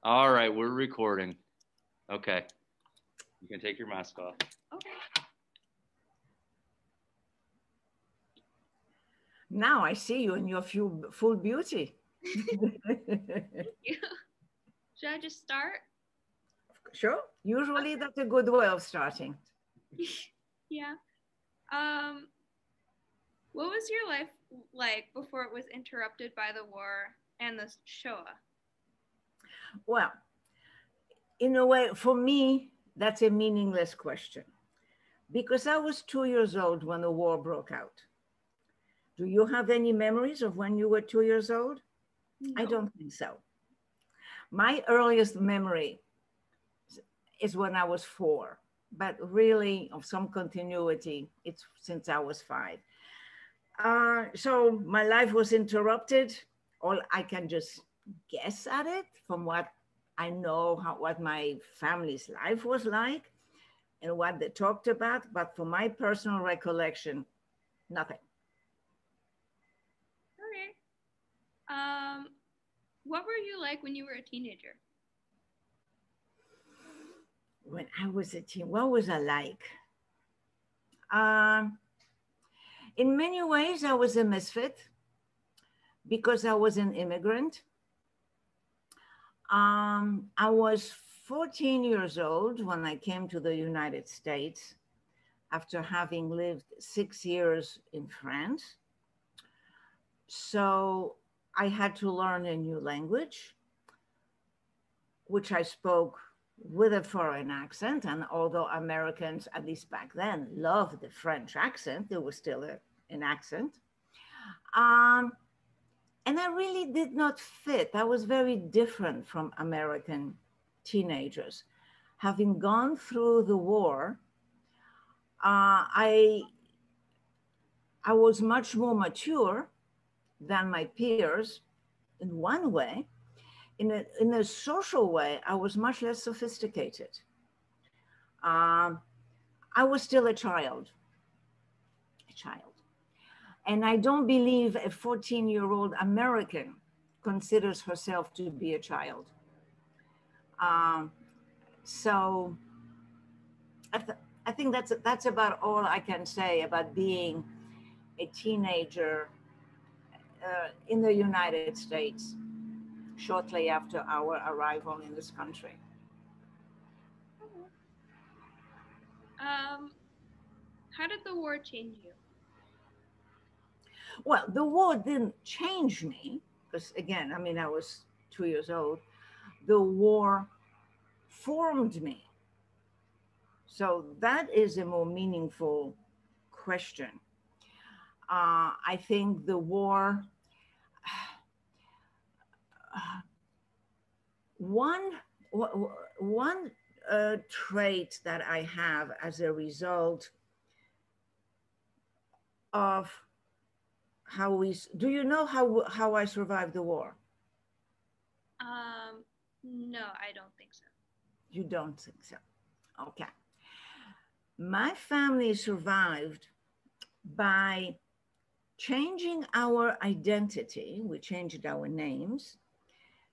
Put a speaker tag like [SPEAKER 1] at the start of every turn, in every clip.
[SPEAKER 1] All right, we're recording. Okay. You can take your mask off.
[SPEAKER 2] Okay.
[SPEAKER 3] Now I see you in your full beauty.
[SPEAKER 2] Thank you. Should I just start?
[SPEAKER 3] Sure. Usually that's a good way of starting.
[SPEAKER 2] Yeah. What was your life like before it was interrupted by the war and the Shoah?
[SPEAKER 3] Well, in a way, for me, that's a meaningless question because I was 2 years old when the war broke out. Do you have any memories of when you were 2 years old?
[SPEAKER 2] No.
[SPEAKER 3] I don't think so. My earliest memory is when I was 4, but really of some continuity, it's since I was 5. So my life was interrupted. All I can just guess at it from what I know, what my family's life was like and what they talked about. But for my personal recollection, nothing.
[SPEAKER 2] Okay. What were you like when you were a teenager?
[SPEAKER 3] When I was a teen, what was I like? In many ways, I was a misfit because I was an immigrant. I was 14 years old when I came to the United States after having lived 6 years in France. So I had to learn a new language, which I spoke with a foreign accent. And although Americans, at least back then, loved the French accent, there was still an accent. And I really did not fit. I was very different from American teenagers. Having gone through the war, I was much more mature than my peers in one way. In a social way, I was much less sophisticated. I was still a child. And I don't believe a 14-year-old American considers herself to be a child. So I think that's about all I can say about being a teenager in the United States shortly after our arrival in this country.
[SPEAKER 2] How did the war change you?
[SPEAKER 3] Well, the war didn't change me because, again, I mean, I was 2 years old. The war formed me. So that is a more meaningful question. I think the war, one trait that I have as a result of do you know how I survived the war?
[SPEAKER 2] No, I don't think so.
[SPEAKER 3] You don't think so? Okay. My family survived by changing our identity. We changed our names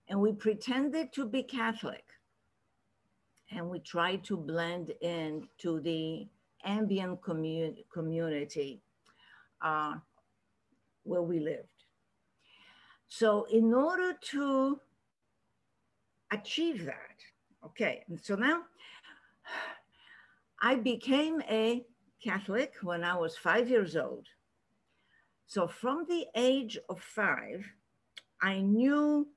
[SPEAKER 3] and we pretended to be Catholic. And we tried to blend into the ambient community where we lived. So in order to achieve that, okay, and so now I became a Catholic when I was 5 years old. So from the age of 5, I knew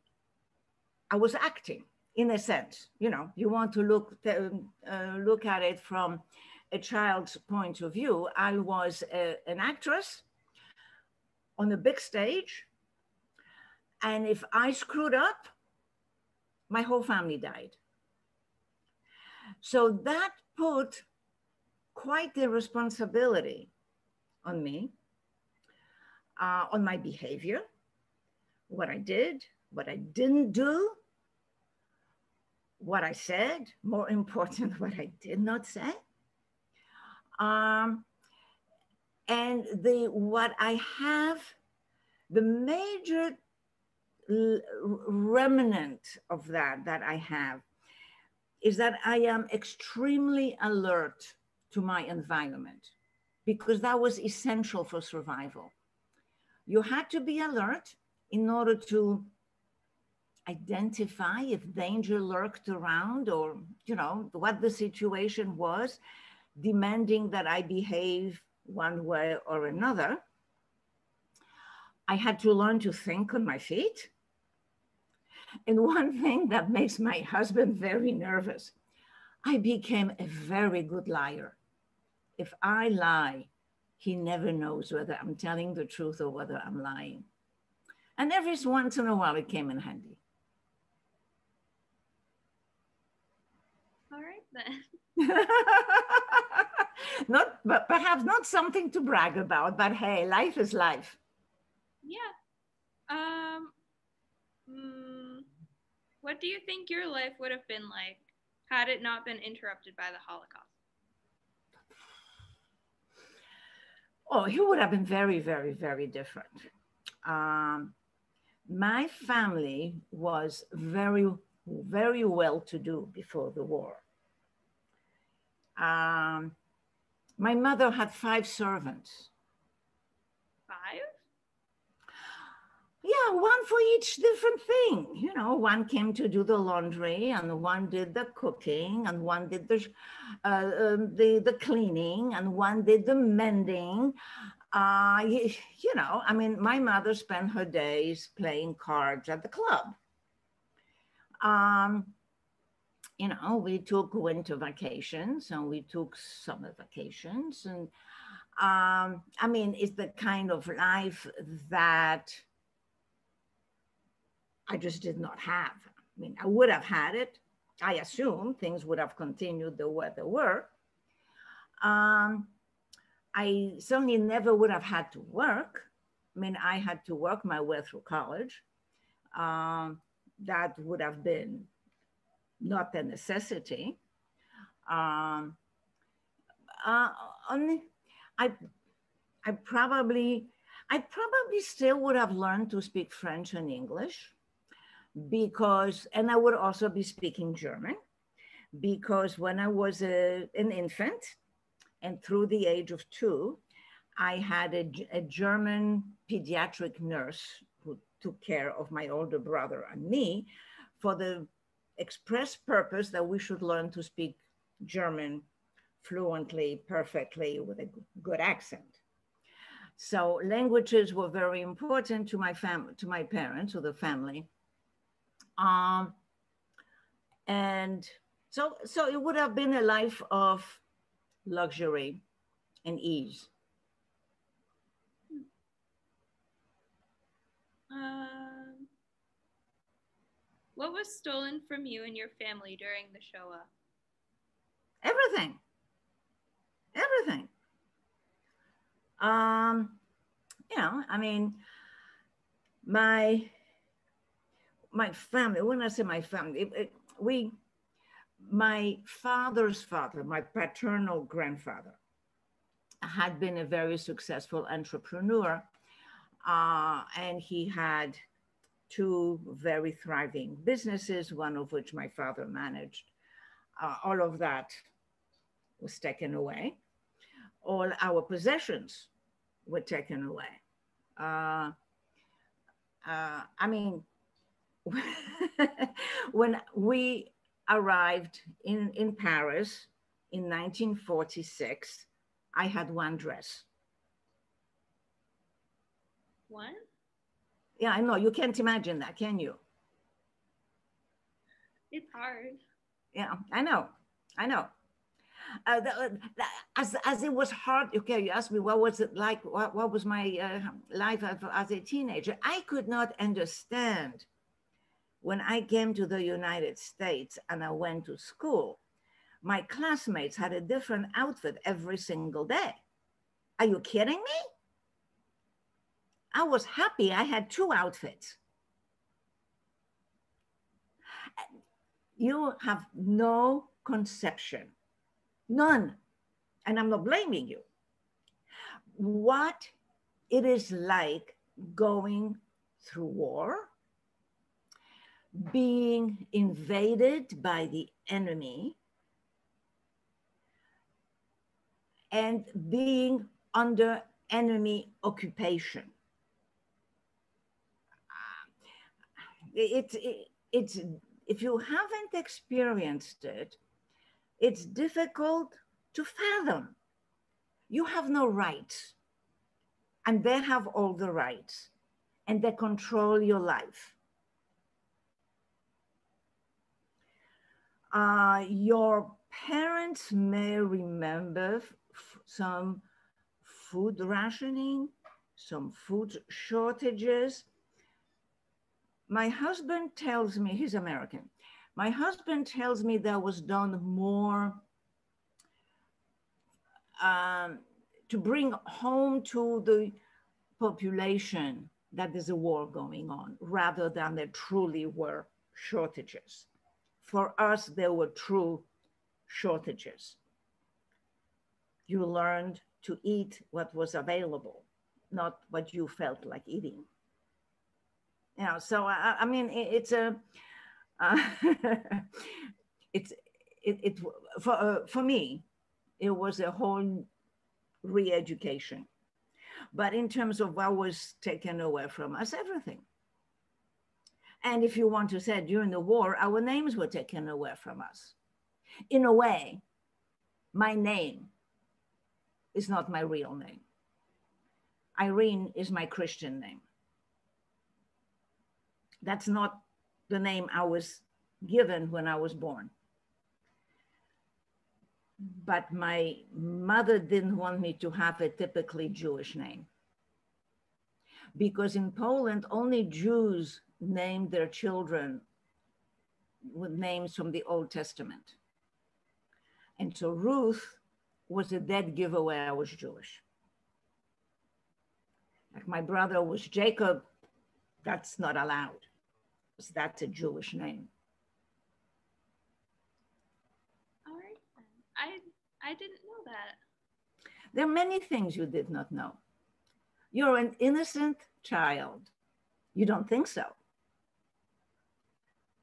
[SPEAKER 3] I was acting in a sense. You know, you want to look at it from a child's point of view. I was an actress on a big stage. And if I screwed up, my whole family died. So that put quite the responsibility on me, on my behavior, what I did, what I didn't do, what I said, more important, what I did not say. And what I have, the major remnant of that I have is that I am extremely alert to my environment because that was essential for survival. You had to be alert in order to identify if danger lurked around or, what the situation was, demanding that I behave one way or another. I had to learn to think on my feet. And one thing that makes my husband very nervous, I became a very good liar. If I lie, he never knows whether I'm telling the truth or whether I'm lying. And every once in a while, it came in handy.
[SPEAKER 2] All right, then.
[SPEAKER 3] But perhaps not something to brag about, but hey, life is life.
[SPEAKER 2] Yeah. What do you think your life would have been like had it not been interrupted by the Holocaust?
[SPEAKER 3] Oh, it would have been very, very, very different. My family was very, very well-to-do before the war. My mother had 5 servants.
[SPEAKER 2] 5?
[SPEAKER 3] Yeah, one for each different thing. One came to do the laundry, and one did the cooking, and one did the cleaning, and one did the mending. My mother spent her days playing cards at the club. We took winter vacations and we took summer vacations. And it's the kind of life that I just did not have. I would have had it. I assume things would have continued the way they were. I certainly never would have had to work. I had to work my way through college. That would have been not a necessity. I probably still would have learned to speak French and English and I would also be speaking German, because when I was an infant and through the age of 2, I had a German pediatric nurse who took care of my older brother and me for the express purpose that we should learn to speak German fluently, perfectly, with a good accent. So languages were very important to my family, to my parents, or the family. And so it would have been a life of luxury and ease.
[SPEAKER 2] What was stolen from you and your family during the Shoah?
[SPEAKER 3] Everything. My family, when I say my family, my father's father, my paternal grandfather, had been a very successful entrepreneur, and he had 2 very thriving businesses, one of which my father managed. All of that was taken away. All our possessions were taken away. When we arrived in Paris in 1946, I had 1 dress.
[SPEAKER 2] One?
[SPEAKER 3] Yeah, I know. You can't imagine that, can you?
[SPEAKER 2] It's hard.
[SPEAKER 3] Yeah, I know. As it was hard, okay, you asked me, what was it like? What was my life as a teenager? I could not understand when I came to the United States and I went to school. My classmates had a different outfit every single day. Are you kidding me? I was happy I had 2 outfits. You have no conception, none, and I'm not blaming you, what it is like going through war being invaded by the enemy and being under enemy occupation. It's if you haven't experienced it, it's difficult to fathom. You have no rights, and they have all the rights, and they control your life. Your parents may remember some food rationing, some food shortages. My husband tells me, he's American. My husband tells me there was done more to bring home to the population that there's a war going on, rather than there truly were shortages. For us, there were true shortages. You learned to eat what was available, not what you felt like eating. You know, so I mean, it's a, for me, it was a whole re-education. But in terms of what was taken away from us, everything. And if you want to say, during the war, our names were taken away from us. In a way, my name is not my real name. Irene is my Christian name. That's not the name I was given when I was born. But my mother didn't want me to have a typically Jewish name, because in Poland, only Jews named their children with names from the Old Testament. And so Ruth was a dead giveaway I was Jewish. Like my brother was Jacob, that's not allowed, because that's a Jewish name.
[SPEAKER 2] I didn't know that.
[SPEAKER 3] There are many things you did not know. You're an innocent child. You don't think so.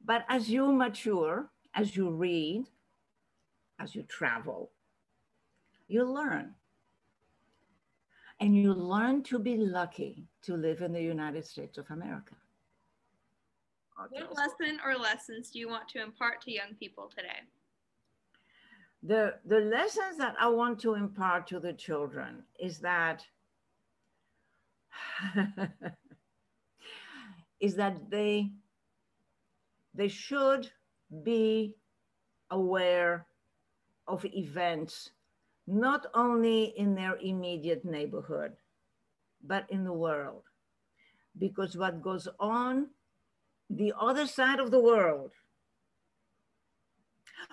[SPEAKER 3] But as you mature, as you read, as you travel, you learn. And you learn to be lucky to live in the United States of America.
[SPEAKER 2] What lesson or lessons do you want to impart to young people today?
[SPEAKER 3] The lessons that I want to impart to the children is that they should be aware of events, not only in their immediate neighborhood, but in the world. Because what goes on the other side of the world,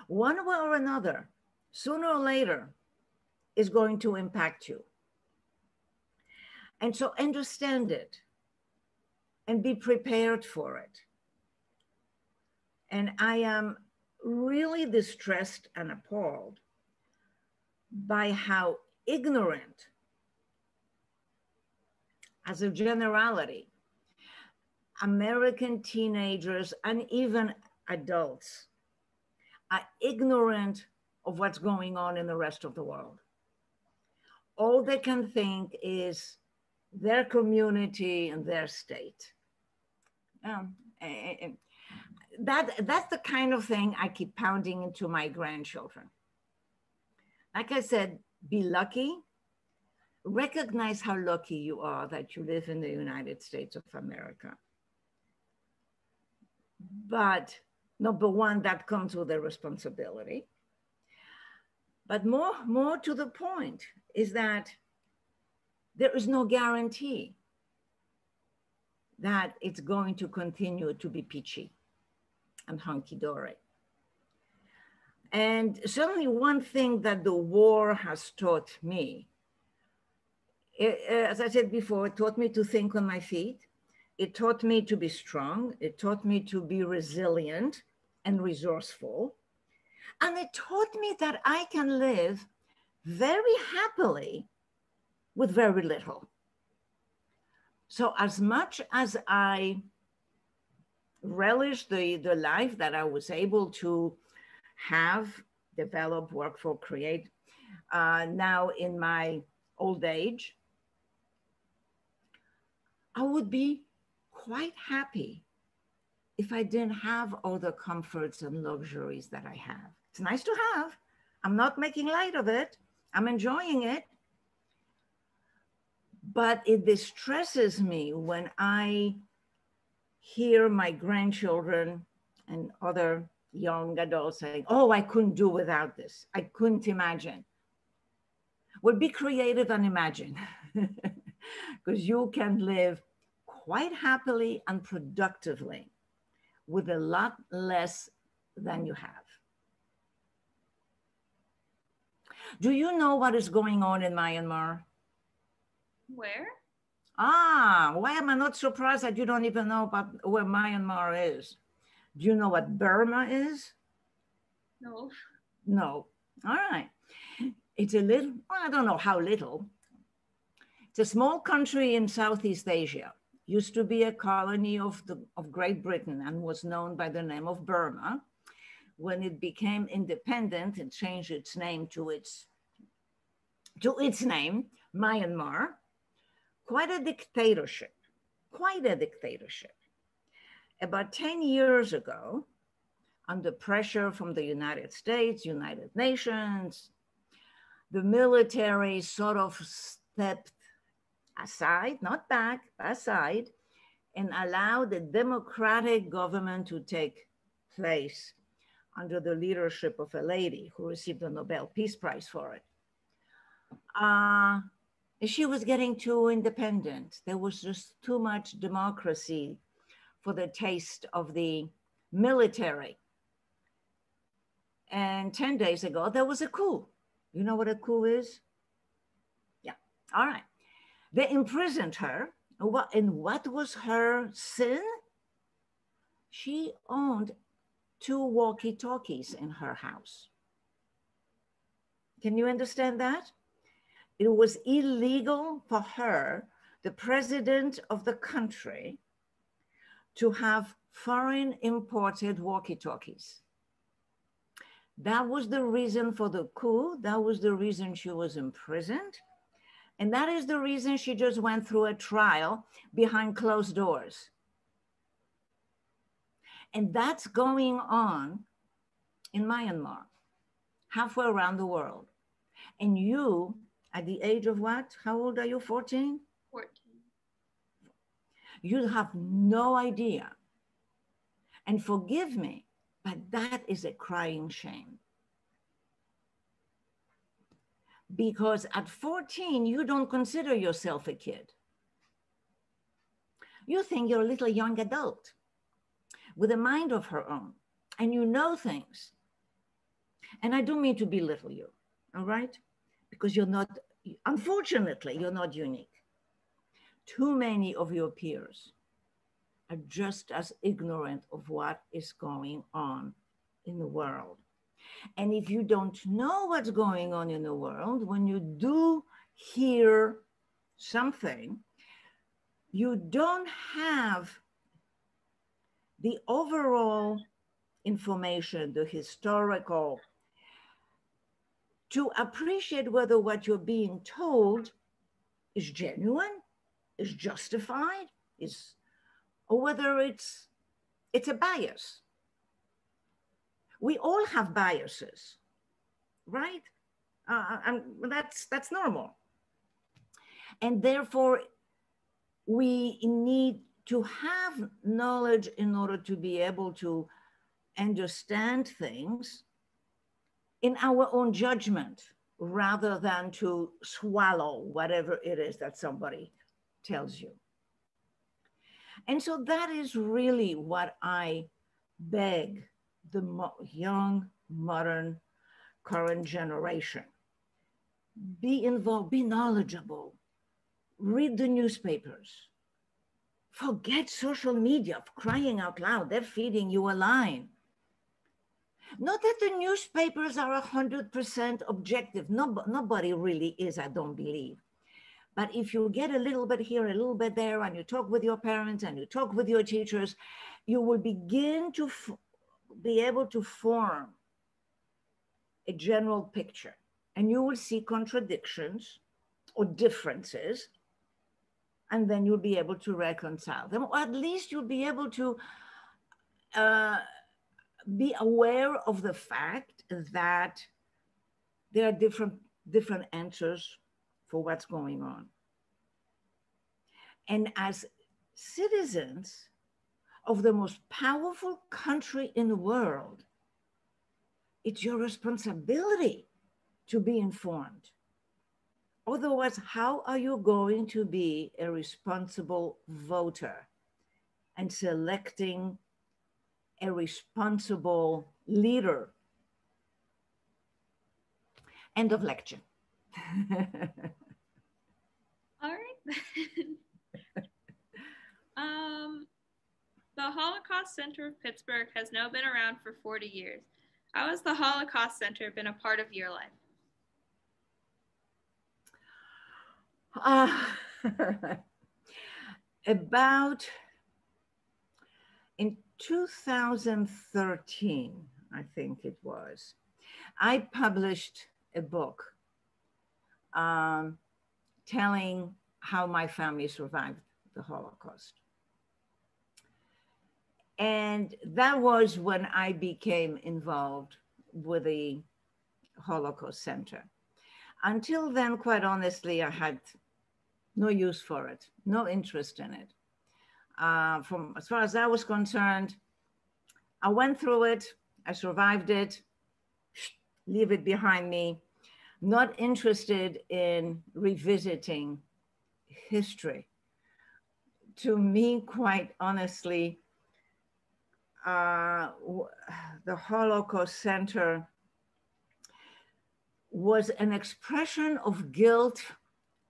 [SPEAKER 3] one way or another, sooner or later, is going to impact you. And so understand it and be prepared for it. And I am really distressed and appalled by how ignorant, as a generality, American teenagers and even adults are ignorant of what's going on in the rest of the world. All they can think is their community and their state. That's the kind of thing I keep pounding into my grandchildren. Like I said, be lucky. Recognize how lucky you are that you live in the United States of America. But number one, that comes with a responsibility. But more to the point is that there is no guarantee that it's going to continue to be peachy and hunky-dory. And certainly one thing that the war has taught me, as I said before, it taught me to think on my feet. It taught me to be strong. It taught me to be resilient and resourceful. And it taught me that I can live very happily with very little. So as much as I relish the life that I was able to have, develop, work for, create now in my old age, I would be quite happy if I didn't have all the comforts and luxuries that I have. It's nice to have. I'm not making light of it. I'm enjoying it. But it distresses me when I hear my grandchildren and other young adults saying, oh, I couldn't do without this. I couldn't imagine. Well, be creative and imagine, because you can live quite happily and productively with a lot less than you have. Do you know what is going on in Myanmar?
[SPEAKER 2] Where?
[SPEAKER 3] Ah, why am I not surprised that you don't even know about where Myanmar is? Do you know what Burma is?
[SPEAKER 2] No.
[SPEAKER 3] No. All right. It's a little, well, I don't know how little. It's a small country in Southeast Asia. Used to be a colony of Great Britain and was known by the name of Burma. When it became independent, it changed its name to its name, Myanmar. Quite a dictatorship, quite a dictatorship. About 10 years ago, under pressure from the United States, United Nations, the military sort of stepped aside, not back, aside, and allowed the democratic government to take place under the leadership of a lady who received the Nobel Peace Prize for it. She was getting too independent. There was just too much democracy for the taste of the military. And 10 days ago, there was a coup. You know what a coup is? Yeah, all right. They imprisoned her. And what was her sin? She owned 2 walkie-talkies in her house. Can you understand that? It was illegal for her, the president of the country, to have foreign imported walkie-talkies. That was the reason for the coup. That was the reason she was imprisoned. And that is the reason she just went through a trial behind closed doors. And that's going on in Myanmar, halfway around the world. And you, at the age of what? How old are you, 14?
[SPEAKER 2] 14.
[SPEAKER 3] You have no idea. And forgive me, but that is a crying shame. Because at 14, you don't consider yourself a kid. You think you're a little young adult with a mind of her own, and you know things. And I don't mean to belittle you, all right? Because you're not, unfortunately, you're not unique. Too many of your peers are just as ignorant of what is going on in the world. And if you don't know what's going on in the world, when you do hear something, you don't have the overall information, the historical, to appreciate whether what you're being told is genuine, is justified, or whether it's a bias. We all have biases, right? That's normal. And therefore, we need to have knowledge in order to be able to understand things in our own judgment, rather than to swallow whatever it is that somebody tells you. And so that is really what I beg the young, modern, current generation. Be involved, be knowledgeable, read the newspapers. Forget social media, crying out loud, they're feeding you a line. Not that the newspapers are 100% objective. Nobody really is, I don't believe. But if you get a little bit here, a little bit there, and you talk with your parents and you talk with your teachers, you will begin to be able to form a general picture. And you will see contradictions or differences, and then you'll be able to reconcile them, or at least you'll be able to be aware of the fact that there are different answers for what's going on. And as citizens of the most powerful country in the world, it's your responsibility to be informed. Otherwise, how are you going to be a responsible voter and selecting a responsible leader? End of lecture.
[SPEAKER 2] All right. The Holocaust Center of Pittsburgh has now been around for 40 years. How has the Holocaust Center been a part of your life?
[SPEAKER 3] About in 2013, I think it was, I published a book telling how my family survived the Holocaust. And that was when I became involved with the Holocaust Center. Until then, quite honestly, I had no use for it, no interest in it. From as far as I was concerned, I went through it, I survived it, leave it behind me, not interested in revisiting history. To me, quite honestly, the Holocaust Center was an expression of guilt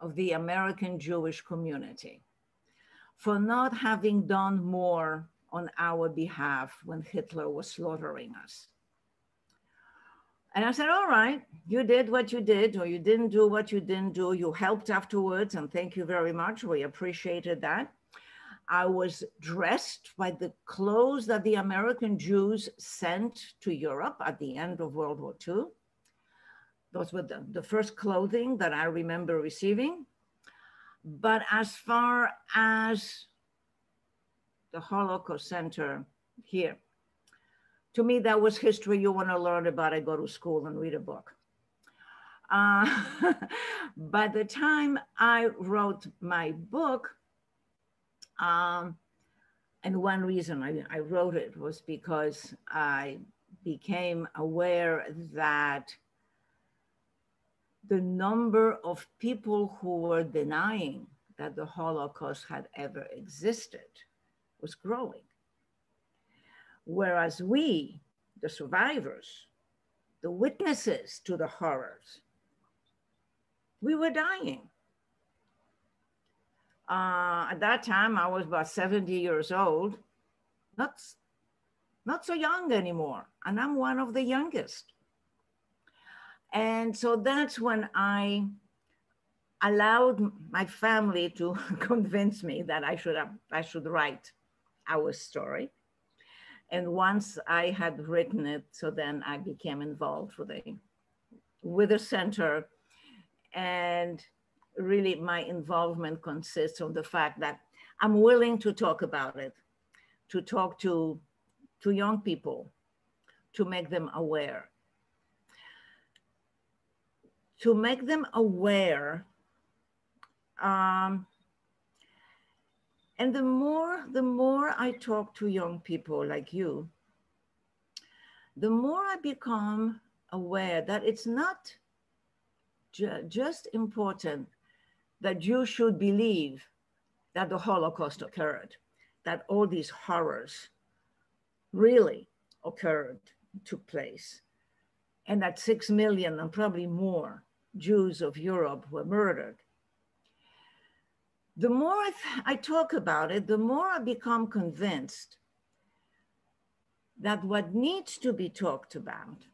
[SPEAKER 3] of the American Jewish community for not having done more on our behalf when Hitler was slaughtering us. And I said, all right, you did what you did, or you didn't do what you didn't do. You helped afterwards, and thank you very much. We appreciated that. I was dressed by the clothes that the American Jews sent to Europe at the end of World War II. Those were the first clothing that I remember receiving. But as far as the Holocaust Center here, to me, that was history you want to learn about. I go to school and read a book. By the time I wrote my book, and one reason I wrote it was because I became aware that the number of people who were denying that the Holocaust had ever existed was growing. Whereas we, the survivors, the witnesses to the horrors, we were dying. At that time, I was about 70 years old, not so young anymore, and I'm one of the youngest. And so that's when I allowed my family to convince me that I should write our story. And once I had written it, so then I became involved with the center. And really my involvement consists of the fact that I'm willing to talk about it, to talk to young people, to make them aware. To make them aware, and the more I talk to young people like you, the more I become aware that it's not just important that you should believe that the Holocaust occurred, that all these horrors really occurred, took place, and that 6 million and probably more Jews of Europe were murdered. The more I talk about it, the more I become convinced that what needs to be talked about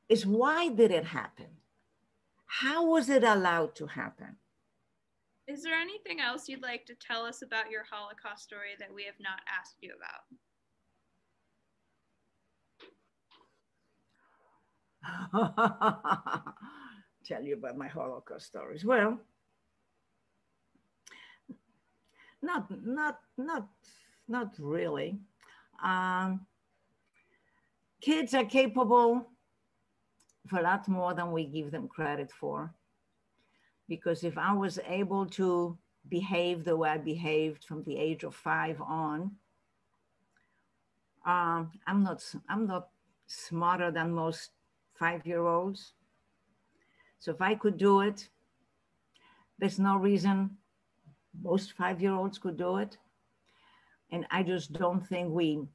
[SPEAKER 3] is why did it happen? How was it allowed to happen?
[SPEAKER 2] Is there anything else you'd like to tell us about your Holocaust story that we have not asked you about?
[SPEAKER 3] Tell you about my Holocaust stories. Well, not really. Kids are capable of a lot more than we give them credit for. Because if I was able to behave the way I behaved from the age of 5 on, I'm not smarter than most 5-year-olds. So if I could do it, there's no reason most 5-year-olds could do it. And I just don't think we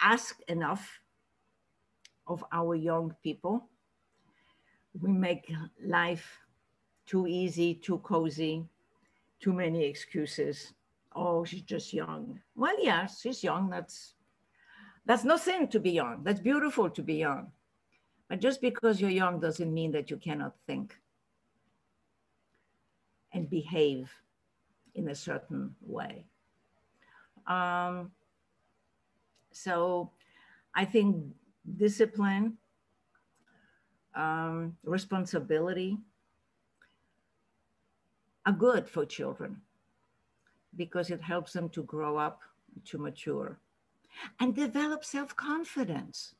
[SPEAKER 3] ask enough of our young people. We make life too easy, too cozy, too many excuses. Oh, she's just young. Well, yes, she's young. That's no sin to be young. That's beautiful to be young. But just because you're young doesn't mean that you cannot think and behave in a certain way. So I think discipline, responsibility are good for children because it helps them to grow up, to mature, and develop self-confidence.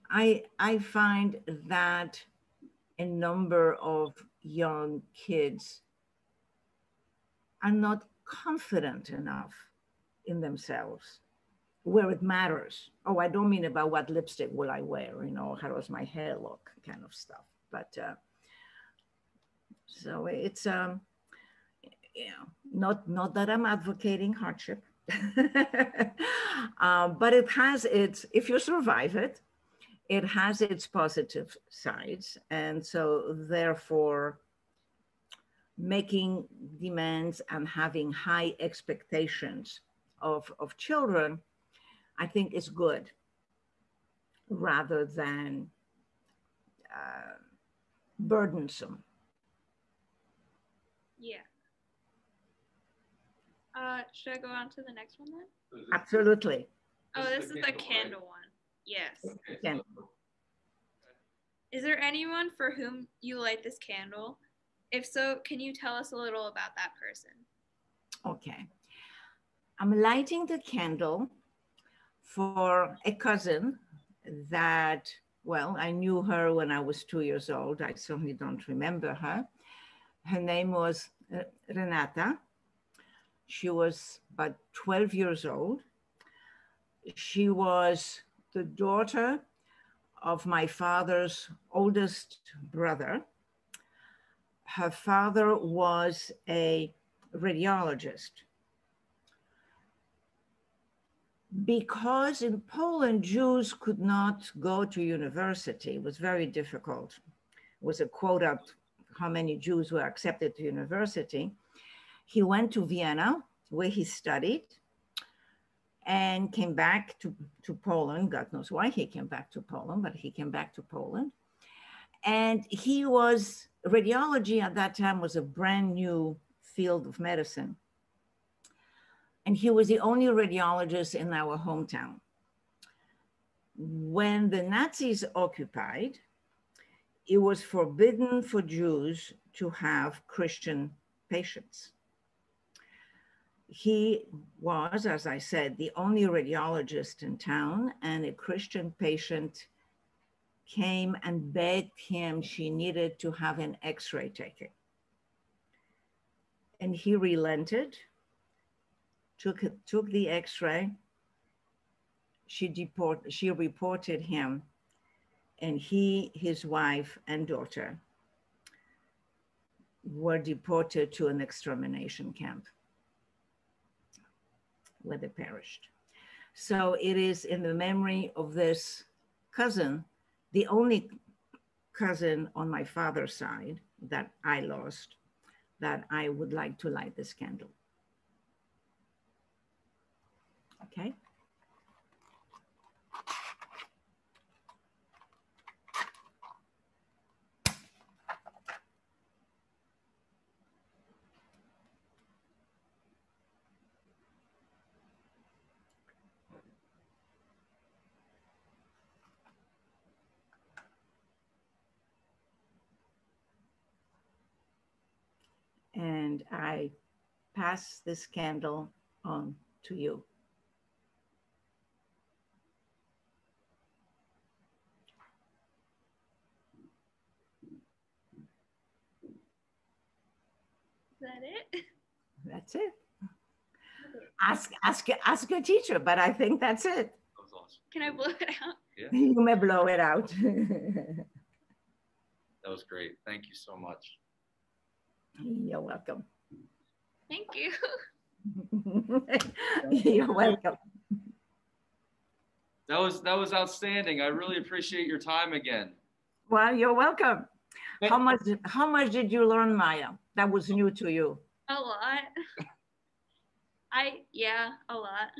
[SPEAKER 3] I find that a number of young kids are not confident enough in themselves where it matters. Oh, I don't mean about what lipstick will I wear, you know, how does my hair look, kind of stuff. But so it's you know, not that I'm advocating hardship, but it has its, if you survive it, it has its positive sides. And so therefore, making demands and having high expectations of children, I think is good rather than burdensome.
[SPEAKER 2] Yeah. Should I go on to the next one then?
[SPEAKER 3] Absolutely.
[SPEAKER 2] Oh, this is the candle one. Yes.
[SPEAKER 3] Can.
[SPEAKER 2] Is there anyone for whom you light this candle? If so, can you tell us a little about that person?
[SPEAKER 3] Okay. I'm lighting the candle for a cousin that, well, I knew her when I was 2 years old. I certainly don't remember her. Her name was Renata. She was about 12 years old. She was the daughter of my father's oldest brother. Her father was a radiologist. Because in Poland, Jews could not go to university, it was very difficult. It was a quota of how many Jews were accepted to university. He went to Vienna, where he studied, and came back to Poland. God knows why he came back to Poland, but he came back to Poland. And he was, radiology at that time was a brand new field of medicine. And he was the only radiologist in our hometown. When the Nazis occupied, it was forbidden for Jews to have Christian patients. He was, as I said, the only radiologist in town, and a Christian patient came and begged him she needed to have an X-ray taken. And he relented, took the X-ray. She reported him, and he, his wife, and daughter were deported to an extermination camp where they perished. So it is in the memory of this cousin, the only cousin on my father's side that I lost, that I would like to light this candle. Okay. and I pass this candle on to you.
[SPEAKER 2] Is that it?
[SPEAKER 3] That's it. Ask your teacher, but I think that's it.
[SPEAKER 1] That was awesome.
[SPEAKER 2] Can I blow it out?
[SPEAKER 1] Yeah,
[SPEAKER 3] You may blow it out.
[SPEAKER 1] that was great. Thank you so much.
[SPEAKER 3] You're welcome.
[SPEAKER 2] Thank you.
[SPEAKER 3] You're welcome.
[SPEAKER 1] That was outstanding. I really appreciate your time again.
[SPEAKER 3] Well, you're welcome. How much did you learn, Maya? That was new to you.
[SPEAKER 2] A lot. Yeah, a lot.